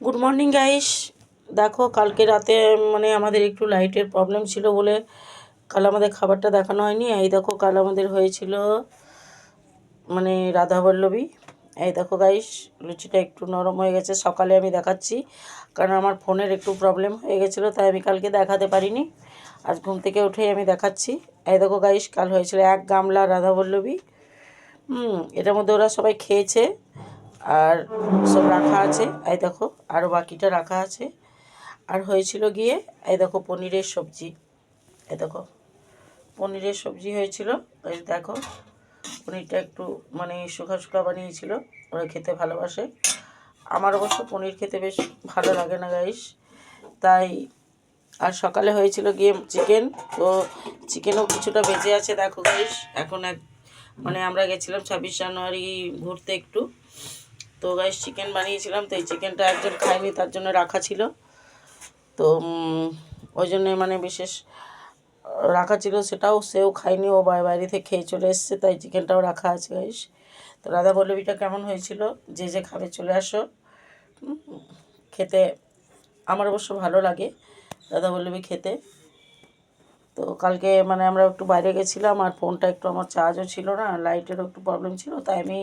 Good morning guys. দেখো কালকে রাতে মানে আমাদের একটু লাইটের প্রবলেম ছিল বলে কাল আমাদের খাবারটা দেখানো হয়নি। এই দেখো কাল আমাদের হয়েছিল মানে রাধাবল্লভী। এই দেখো গাইস, লুচিটা একটু নরম হয়ে গেছে। সকালে আমি দেখাচ্ছি কারণ আমার ফোনের একটু প্রবলেম হয়ে গেছিলো, তাই আমি কালকে দেখাতে পারিনি। আজ ঘুম থেকে উঠেই আমি দেখাচ্ছি। এই দেখো গাইস, কাল হয়েছিল 1 গামলা রাধাবল্লভী। এটার মধ্যে ওরা সবাই খেয়েছে আর সব রাখা আছে। এই দেখো আরও বাকিটা রাখা আছে। আর হয়েছিল গিয়ে এই দেখো পনিরের সবজি। এই দেখো পনিরের সবজি হয়েছিল। এই দেখো পনিরটা একটু মানে শুকা শুকা বানিয়েছিল, ওরা খেতে ভালোবাসে। আমার অবশ্য পনির খেতে বেশ ভালো লাগে না গাইস, তাই। আর সকালে হয়েছিল গিয়ে চিকেন, তো চিকেনও কিছুটা বেঁচে আছে। দেখো গাইস, এখন মানে আমরা গেছিলাম 26 জানুয়ারি ঘুরতে একটু, তো গাইস চিকেন বানিয়েছিলাম। তো এই চিকেনটা একজন খায়নি, তার জন্য রাখা ছিল। তো ওই জন্যে মানে বিশেষ রাখা ছিল, সেটাও সেও খায়নি, ও বাইরে থেকে খেয়ে চলে এসছে, তাই চিকেনটাও রাখা আছে গাইস। তো রাধাবল্লভীটা কেমন হয়েছিল যে যে খাবে চলে আসো। খেতে আমার অবশ্য ভালো লাগে রাধাবল্লভী খেতে। তো কালকে মানে আমরা একটু বাইরে গেছিলাম আর ফোনটা একটু আমার চার্জও ছিল না, লাইটেরও একটু প্রবলেম ছিল, তাই আমি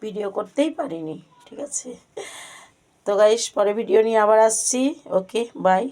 ভিডিও করতেই পারিনি। ঠিক আছে, তো গাইস পরে ভিডিও নিয়ে আবার আসছি। ওকে, বাই।